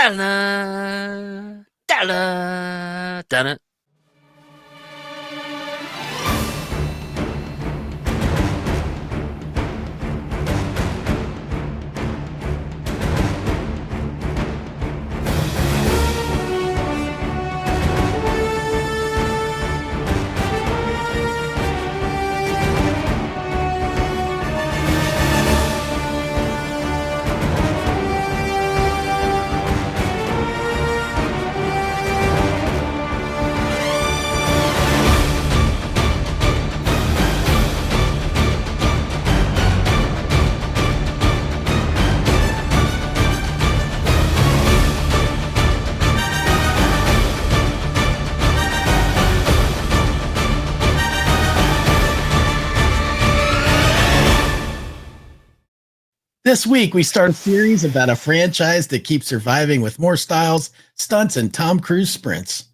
Da-da, da-da, da-da. This week, we start a series about a franchise that keeps surviving with more styles, stunts, and Tom Cruise sprints.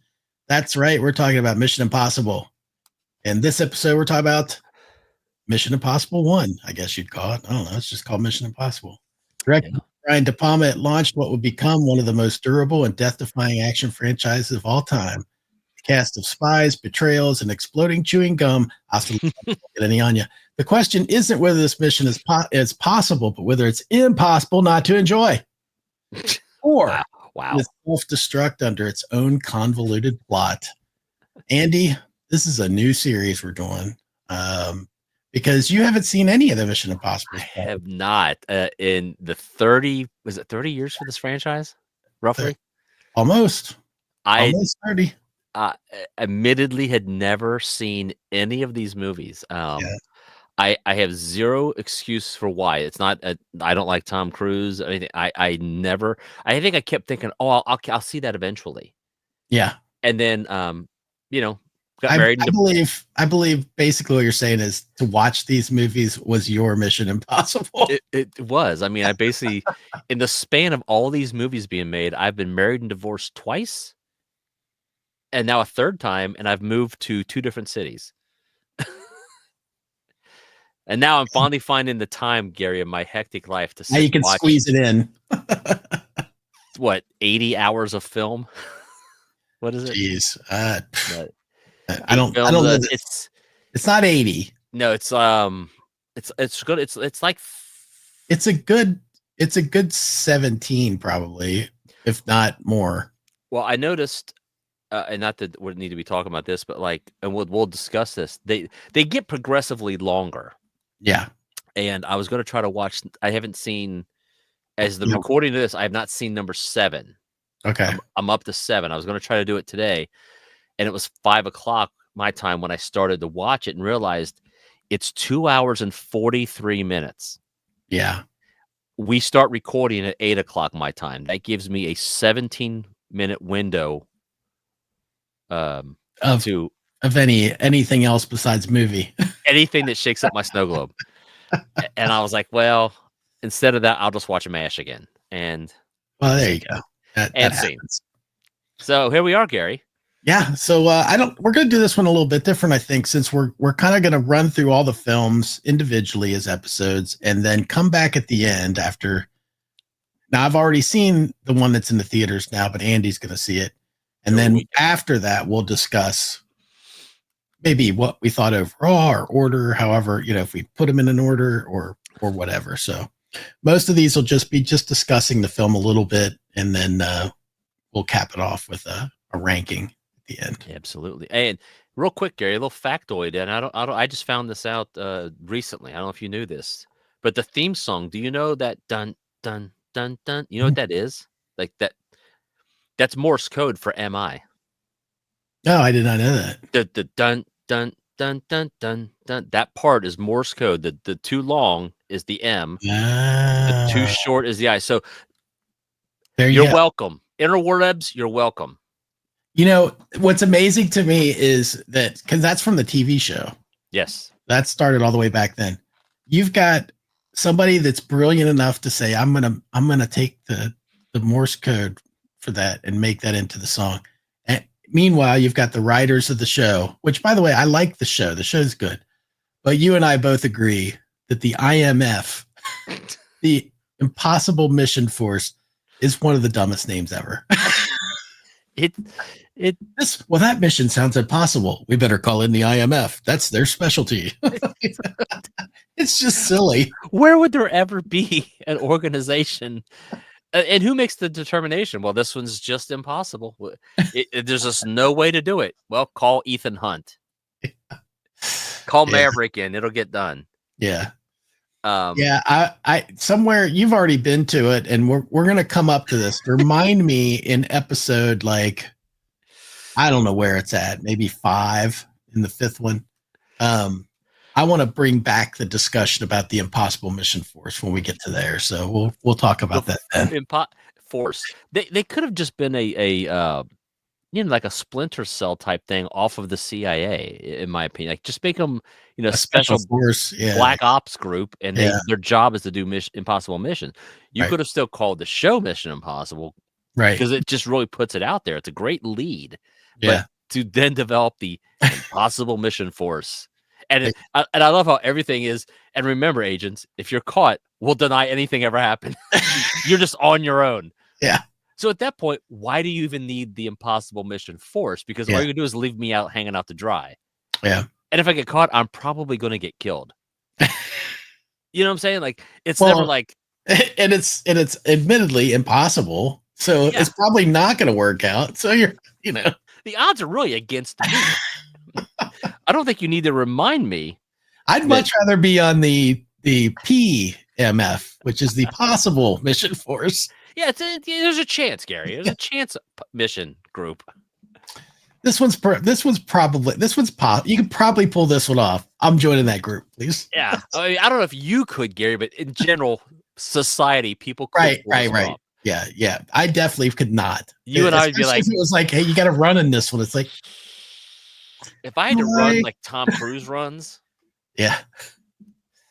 That's right. We're talking about Mission Impossible. In this episode, we're talking about Mission Impossible 1, I guess you'd call it. I don't know. It's just called Mission Impossible. Directed by Brian De Palma, it launched what would become one of the most durable and death-defying action franchises of all time. A cast of spies, betrayals, and exploding chewing gum. Hasta get any on you. The question isn't whether this mission is possible, but whether it's impossible not to enjoy. Or wow. self-destruct under its own convoluted plot. Andy, this is a new series we're doing because you haven't seen any of the Mission Impossible stuff. I have not. In the 30 years for this franchise? Roughly? Almost 30. Admittedly had never seen any of these movies. I have zero excuse for why. It's not I don't like Tom Cruise or anything. I think I kept thinking, oh, I'll see that eventually. Yeah. And then got married. I believe basically what you're saying is to watch these movies was your Mission Impossible. It was. I mean, I basically in the span of all these movies being made, I've been married and divorced twice. And now a third time, and I've moved to 2 different cities. And now I'm finally finding the time, Gary, in my hectic life to sit now you can squeeze it in. What, 80 hours of film? What is it? Jeez. I don't know. It's not 80. No, it's good. It's like it's a good 17 probably, if not more. Well, I noticed and not that we need to be talking about this, but and we'll discuss this. They get progressively longer. Yeah. And I was going to try to watch. I haven't seen, as the recording of this, I have not seen number 7. Okay. I'm up to 7. I was going to try to do it today, and it was 5:00 my time when I started to watch it and realized it's 2 hours and 43 minutes. Yeah. We start recording at 8:00 my time. That gives me a 17-minute window of anything else besides movie. Anything that shakes up my snow globe. And I was like, well, instead of that, I'll just watch MASH again. And well, there you go. That happens. So here we are, Gary. Yeah. So we're going to do this one a little bit different, I think, since we're kind of going to run through all the films individually as episodes and then come back at the end after. Now I've already seen the one that's in the theaters now, but Andy's going to see it. And then after that, we'll discuss maybe what we thought overall or order, however, if we put them in an order or whatever. So most of these will just be discussing the film a little bit, and then we'll cap it off with a ranking at the end. Absolutely. And real quick, Gary, a little factoid, and I just found this out recently. I don't know if you knew this, but the theme song, do you know that dun dun dun dun? You know what that is? Like that. That's Morse code for MI. No, I did not know that. The dun dun dun dun dun dun. That part is Morse code. The too long is the M. The too short is the I. So you're welcome. Interwebs, you're welcome. What's amazing to me is that because that's from the TV show. Yes, that started all the way back then. You've got somebody that's brilliant enough to say, I'm gonna take the Morse code for that and make that into the song. And meanwhile, you've got the writers of the show, which, by the way, I like the show. The show's good. But you and I both agree that the IMF, the Impossible Mission Force, is one of the dumbest names ever. It it that mission sounds impossible. We better call in the IMF. That's their specialty. It's just silly. Where would there ever be an organization? And who makes the determination? Well, this one's just impossible. There's just no way to do it. Well, call Ethan Hunt. Call Maverick in. It'll get done. Yeah. I somewhere you've already been to it, and we're gonna come up to this. Remind me in episode, like, I don't know where it's at, maybe 5 in the 5th one. I want to bring back the discussion about the Impossible Mission Force when we get to there. So we'll talk about that then. Force. They could have just been a like a Splinter Cell type thing off of the CIA, in my opinion. Like, just make them, a special force, black ops group, and their job is to do impossible missions. You could have still called the show Mission Impossible, right? Because it just really puts it out there. It's a great lead, but to then develop the Impossible Mission Force, and I love how everything is. And remember, agents, if you're caught, we'll deny anything ever happened. You're just on your own. Yeah. So at that point, why do you even need the Impossible Mission Force? Because all you do is leave me out hanging out to dry. Yeah. And if I get caught, I'm probably going to get killed. You know what I'm saying? Like, it's never like, and it's admittedly impossible. So it's probably not going to work out. So the odds are really against me. I don't think you need to remind me. I'd much rather be on the PMF, which is the Possible Mission Force. Yeah, there's a chance, Gary. There's a chance mission group. This one's you could probably pull this one off. I'm joining that group, please. Yeah. I mean, I don't know if you could, Gary, but in general, society, people could right. Off. Yeah. I definitely could not. You and I would be like, it was like, hey, you got to run in this one. It's like, if I had to run like Tom Cruise runs. Yeah.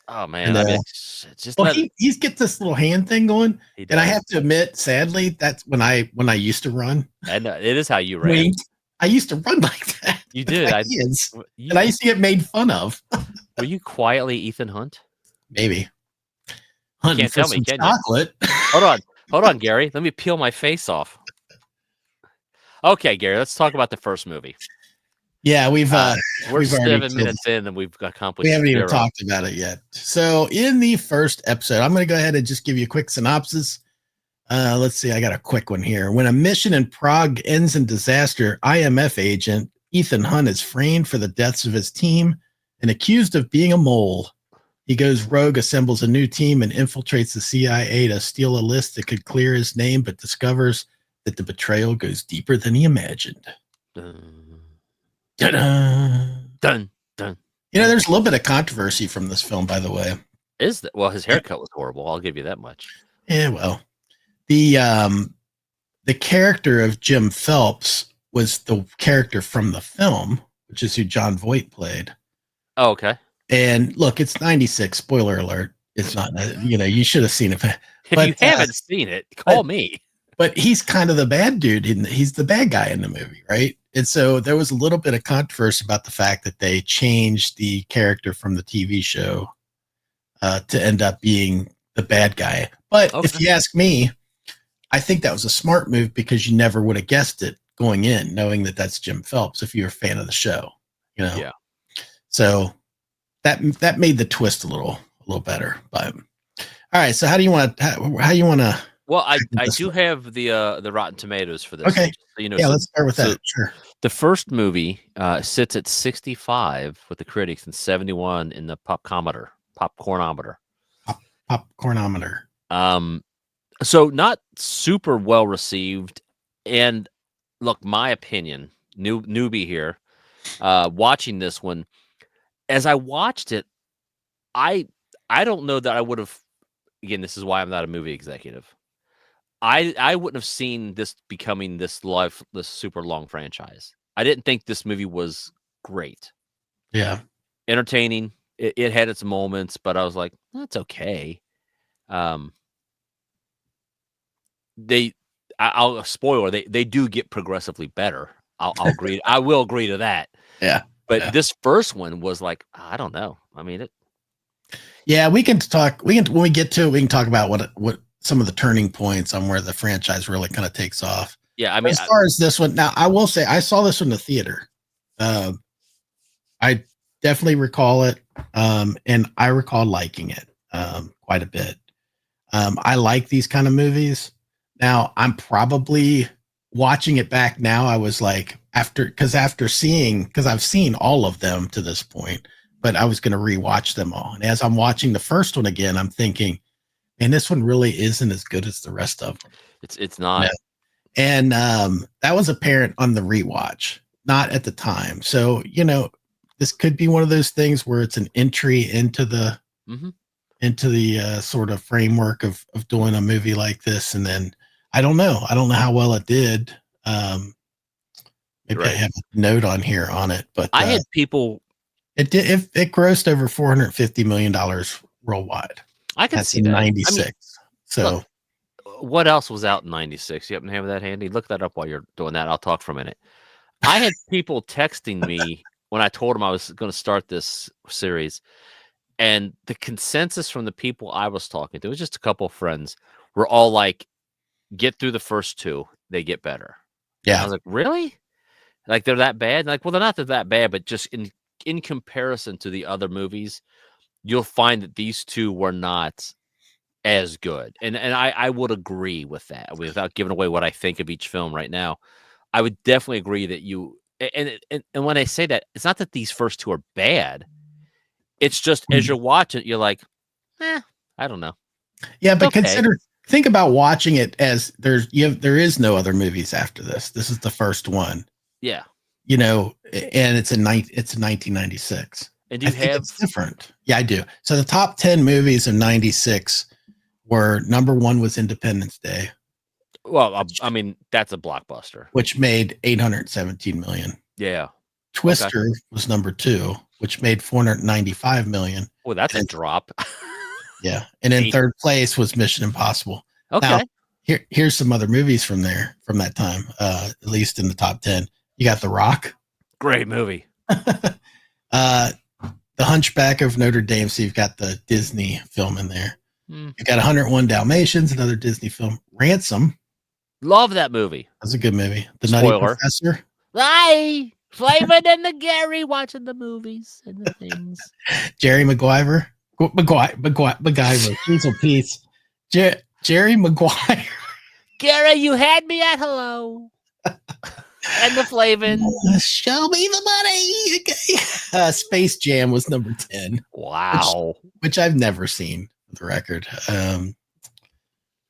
Oh man, I mean, it's just he's get this little hand thing going, and I have to admit, sadly, that's when I used to run. And it is how you ran. I used to run like that. You did, and I used to get made fun of. Were you quietly Ethan Hunt? Maybe. You can't tell me, can you? Hold on, Gary. Let me peel my face off. Okay, Gary, let's talk about the first movie. Yeah, we're 7 minutes in, and we've accomplished. We haven't even talked about it yet. So, in the first episode, I'm going to go ahead and just give you a quick synopsis. Let's see. I got a quick one here. When a mission in Prague ends in disaster, IMF agent Ethan Hunt is framed for the deaths of his team and accused of being a mole. He goes rogue, assembles a new team, and infiltrates the CIA to steal a list that could clear his name, but discovers that the betrayal goes deeper than he imagined. Dun. There's a little bit of controversy from this film, by the way. Is that? Well, his haircut was horrible. I'll give you that much. Yeah, well, the character of Jim Phelps was the character from the film, which is who John Voight played. Oh, okay. And look, it's 96. Spoiler alert. It's not, you should have seen it. If you haven't seen it, call me. But he's kind of the bad dude. He's the bad guy in the movie, right? And so there was a little bit of controversy about the fact that they changed the character from the TV show to end up being the bad guy. But if you ask me, I think that was a smart move because you never would have guessed it going in, knowing that that's Jim Phelps if you're a fan of the show. Yeah. So that made the twist a little better. But all right, so how do you want to? Well, I do have the Rotten Tomatoes for this. Okay. So, let's start with that. Sure. The first movie sits at 65 with the critics and 71 in the popcornometer. Popcornometer. So not super well received. And look, my opinion, newbie here, watching this one, as I watched it, I don't know that I would have. Again, this is why I'm not a movie executive. I wouldn't have seen this becoming this super long franchise. I didn't think this movie was great. Yeah. Entertaining. It had its moments, but I was like, that's okay. I'll spoiler. They do get progressively better. I'll agree. I will agree to that. Yeah. But this first one was like, I don't know. I mean, Yeah, we can talk. When we get to it, we can talk about what some of the turning points on where the franchise really kind of takes off. Yeah, I But mean, as far as this one, now I will say I saw this in the theater. I definitely recall it, and I recall liking it quite a bit. I like these kind of movies. Now I'm probably watching it back now. I was like, because I've seen all of them to this point, but I was going to rewatch them all. And as I'm watching the first one again, I'm thinking, man, this one really isn't as good as the rest of them. it's not. And that was apparent on the rewatch, not at the time. So, this could be one of those things where it's an entry into the sort of framework of doing a movie like this. And then I don't know how well it did. Maybe I have a note on here on it, but I had people. It did. It grossed over $450 million worldwide. I can see that. 96. I mean, so. Look, what else was out in 96? You happen to have that handy? Look that up while you're doing that. I'll talk for a minute. I had people texting me when I told them I was going to start this series, and the consensus from the people I was talking to, it was just a couple of friends, were all like, get through the first two, they get better. Yeah. And I was like, really? Like, they're that bad? Like, well, they're not that bad, but just in comparison to the other movies, you'll find that these two were not as good. And I would agree with that without giving away what I think of each film right now. I would definitely agree that and when I say that, it's not that these first two are bad. It's just as you're watching it, you're like, I don't know. Yeah, but think about watching it as there is no other movies after this. This is the first one. Yeah. And it's 1996. And do you have it's different? Yeah, I do. So the top 10 movies of 96 were number 1 was Independence Day. Well, I mean, that's a blockbuster, which made $817 million. Yeah. Twister was number 2, which made $495 million. Well, that's a drop. Yeah. And in third place was Mission Impossible. Okay. Now, here's some other movies from that time, at least in the top 10. You got The Rock. Great movie. The Hunchback of Notre Dame. So you've got the Disney film in there. You've got 101 Dalmatians, another Disney film. Ransom. Love that movie. That's a good movie. The Nutty Professor. Hi. Flavor and the Gary watching the movies and the things. Jerry Maguire. MacGyver. Hazel Peace. Jerry Maguire. Gary, you had me at hello. And the Flavin. Show me the money. Okay. Space Jam was number 10. Wow. Which I've never seen, for the record.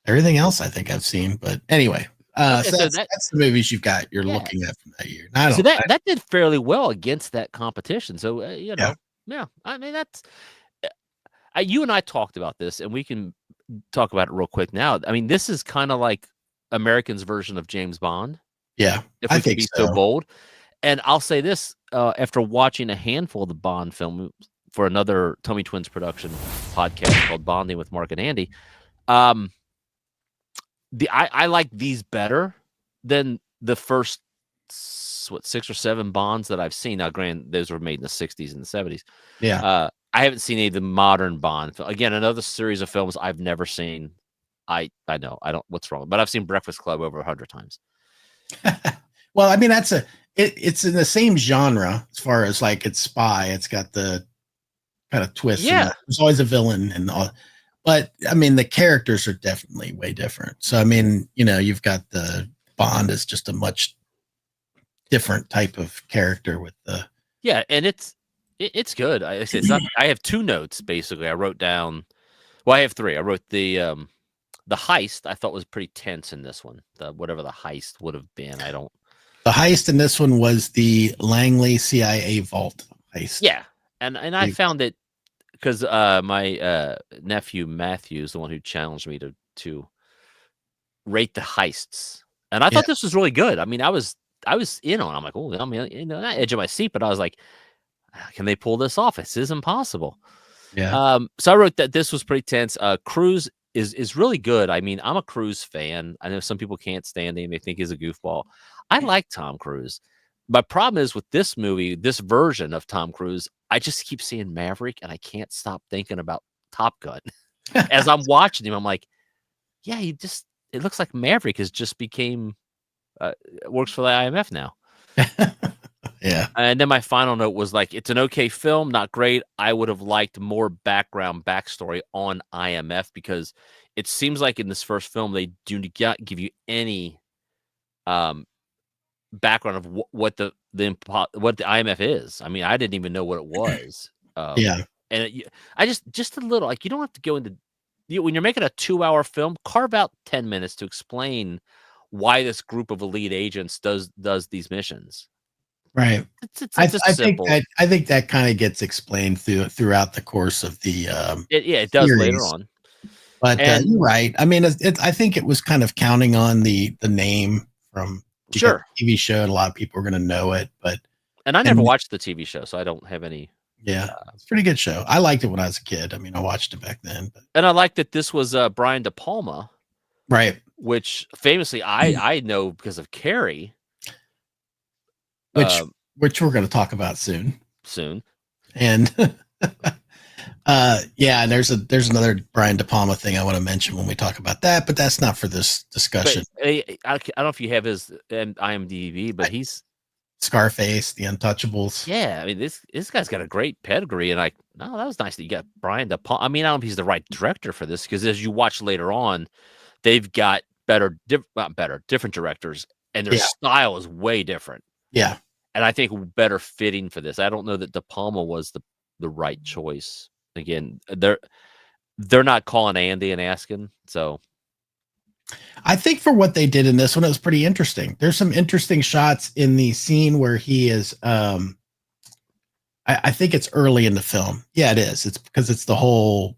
Everything else I think I've seen. But anyway, so that's the movies you're looking at from that year. So that did fairly well against that competition. So, yeah. I mean, that's... you and I talked about this, and we can talk about it real quick now. I mean, this is kind of like Americans' version of James Bond. Yeah, if we could be so bold. And I'll say this, after watching a handful of the Bond films for another Tommy Twins production podcast called Bonding with Mark and Andy, I like these better than the first 6 or 7 Bonds that I've seen. Now, granted, those were made in the 60s and the 70s. Yeah. I haven't seen any of the modern Bond. Again, another series of films I've never seen. I know, I don't, what's wrong? But I've seen Breakfast Club over 100 times. Well, I mean, it's in the same genre as far as like it's spy. It's got the kind of twist. Yeah. There's always a villain and all. But I mean, the characters are definitely way different. So, I mean, you've got the Bond is just a much different type of character with the. Yeah. And it's good. I have 2 notes, basically. I wrote down, well, I have 3. I wrote the heist I thought was pretty tense in this one. Whatever the heist would have been. The heist in this one was the Langley CIA vault heist. Yeah. And I found it because my nephew Matthew is the one who challenged me to rate the heists. And I thought this was really good. I mean, I was in on it. I'm like, oh, I mean, not edge of my seat, but I was like, can they pull this off? This is impossible. Yeah. So I wrote that this was pretty tense. Cruise is really good. I mean, I'm a Cruise fan. I know some people can't stand him. They think he's a goofball. I like Tom Cruise. My problem is with this movie, this version of Tom Cruise, I just keep seeing Maverick and I can't stop thinking about Top Gun. As I'm watching him, I'm like, yeah, it looks like Maverick has just became uh, works for the IMF now. Yeah. And then my final note was like, it's an okay film, not great. I would have liked more backstory on IMF because it seems like in this first film they do not give you any um background of what the IMF is. I mean, I didn't even know what it was. Yeah. And I just a little like you don't have to go into when you're making a 2-hour film, carve out 10 minutes to explain why this group of elite agents does these missions. Right. It's a simple. I think that kind of gets explained throughout the course of the It does later series. on. But And you're right. I mean, I think it was kind of counting on the name from because sure. the TV show, and a lot of people are going to know it. But And I never and watched the TV show, so I don't have any. yeah, it's a pretty good show. I liked it when I was a kid. I mean, I watched it back then. But. And I like that this was Brian De Palma, Right. which famously I know because of Carrie. Which we're going to talk about soon. And yeah, there's another Brian De Palma thing I want to mention when we talk about that, but that's not for this discussion. But, I don't know if you have his IMDb, but he's Scarface, The Untouchables. Yeah, I mean this guy's got a great pedigree, and that was nice that you got Brian De Palma. I mean, I don't know if he's the right director for this because as you watch later on, they've got different directors, and their style is way different. Yeah, and I think better fitting for this. I don't know that De Palma was the right choice. Again, they're not calling Andy and asking, so. I think for what they did in this one, it was pretty interesting. There's some interesting shots in the scene where he is. I think it's early in the film. Yeah, it is. It's because it's the whole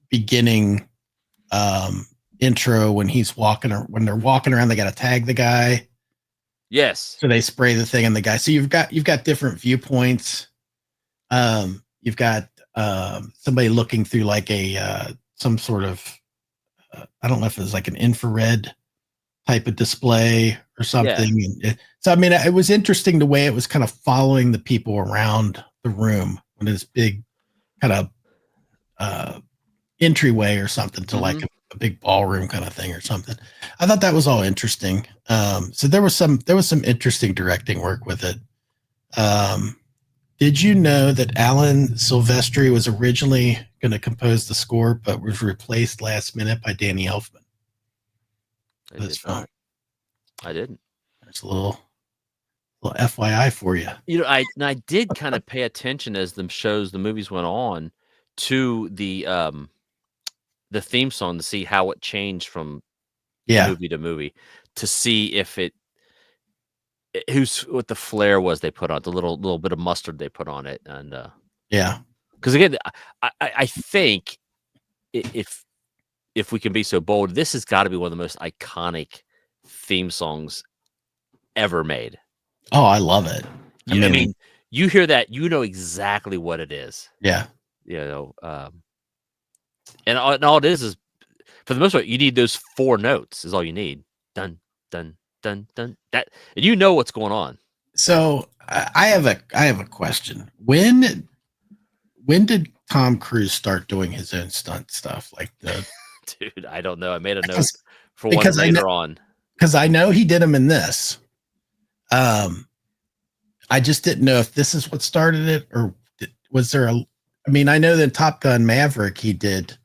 beginning intro when when they're walking around. They got to tag the guy. Yes. So they spray the thing on the guy. So you've got different viewpoints. You've got somebody looking through like a some sort of. I don't know if it was like an infrared type of display or something. Yeah. So, I mean, it was interesting the way it was kind of following the people around the room when this big kind of entryway or something to like a big ballroom kind of thing or something. I thought that was all interesting. So there was some interesting directing work with it. Did you know that Alan Silvestri was originally going to compose the score, but was replaced last minute by Danny Elfman? I didn't. There's a little FYI for you. You know, I did kind of pay attention as the movies went on to the theme song to see how it changed from movie to movie to see if what the flair was they put on the little bit of mustard they put on it. And because again, I think if we can be so bold, this has got to be one of the most iconic theme songs ever made. Oh, I love it. I mean, you hear that, you know exactly what it is. Yeah. You know, and all it is for the most part, you need those 4 notes is all you need. Dun, dun, dun, dun. That, and you know what's going on. So I have a question. When did Tom Cruise start doing his own stunt stuff? Like dude, I don't know. I made a note for one later on. Because I know he did them in this. I just didn't know if this is what started it or was there I mean, I know that Top Gun Maverick, he did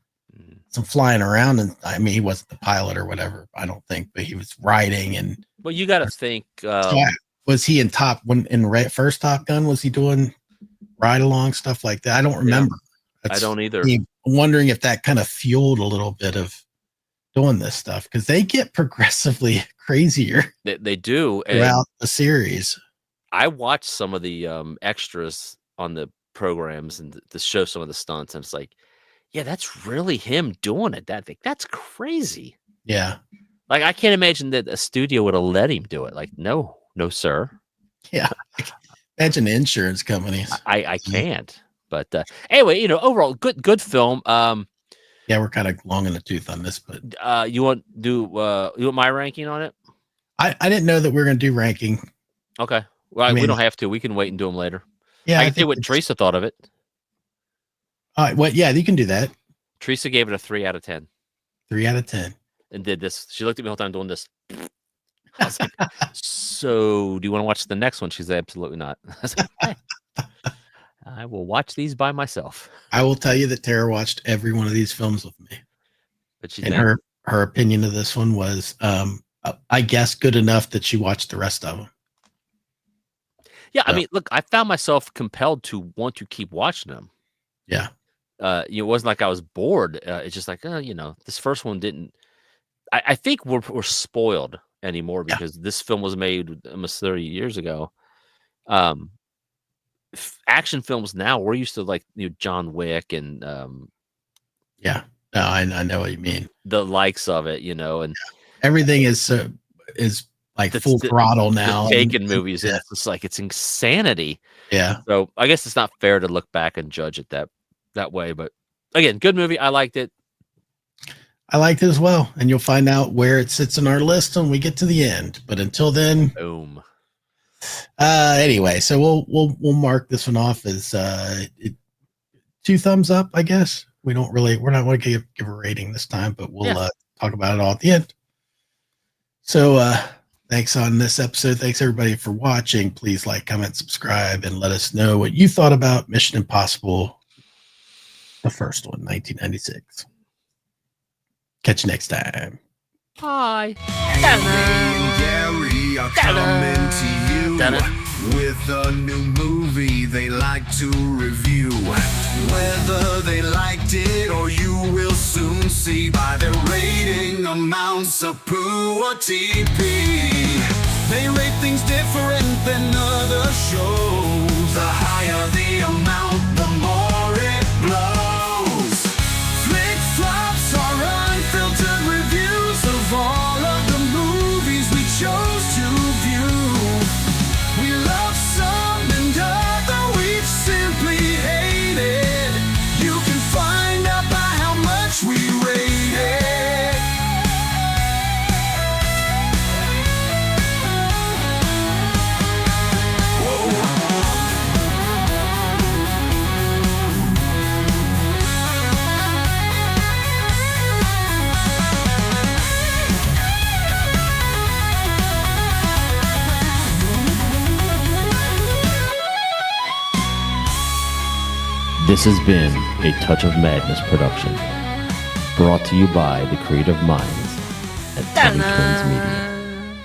some flying around, and I mean, he wasn't the pilot or whatever, I don't think, but he was riding. And well, you got to think. Was he in first Top Gun? Was he doing ride along stuff like that? I don't remember. I don't either. I'm wondering if that kind of fueled a little bit of doing this stuff because they get progressively crazier. They do throughout the series. I watched some of the extras on the programs and to show some of the stunts, and it's like, yeah, that's really him doing it. That's crazy. Yeah, like I can't imagine that a studio would have let him do it. Like, no, sir. Yeah, imagine insurance companies. I can't. But anyway, you know, overall, good film. Yeah, we're kind of long in the tooth on this, but you want my ranking on it? I didn't know that we were going to do ranking. Okay. Well, we don't have to. We can wait and do them later. Yeah, I can see what Teresa thought of it. All right. Well, yeah, you can do that. Teresa gave it a 3 out of 10. 3 out of 10. and did this. She looked at me the whole time doing this. I was like, "So, do you wanna watch the next one?" She said, "Absolutely not." I was like, "Okay. I will watch these by myself." I will tell you that Tara watched every one of these films with me. But she And think her opinion of this one was, I guess, good enough that she watched the rest of them. Yeah, I So, mean, look, I found myself compelled to want to keep watching them. yeah. It wasn't like I was bored. It's just like, this first one didn't. I think we're spoiled anymore Yeah. because this film was made almost 30 years ago. Um, Action films now, we're used to like John Wick and Yeah. No, I know what you mean. the likes of it, and Everything is like that's full throttle the now. Taken movies, and Yeah. it's just like it's insanity. Yeah. So I guess it's not fair to look back and judge it that way. But again, good movie. I liked it. I liked it as well. And you'll find out where it sits in our list when we get to the end. But until then, Boom. Anyway, so we'll mark this one off as 2 thumbs up, I guess. We're not going to give a rating this time, but we'll talk about it all at the end. So thanks on this episode. Thanks everybody for watching. Please like, comment, subscribe, and let us know what you thought about Mission Impossible, the first one, 1996. Catch you next time. Bye. Amy and Gary are coming to you with a new movie they like to review. Whether they liked it or you will soon see by their rating amounts of poo or TP. They rate things different than other shows. The higher the amount, the more it blows. Flick flops are unfiltered reviews of all of the movies we chose to view. We love some and other we've simply hated. You can find out by how much we rate it. This has been a Touch of Madness production, brought to you by the creative minds at Tubby Twins Media.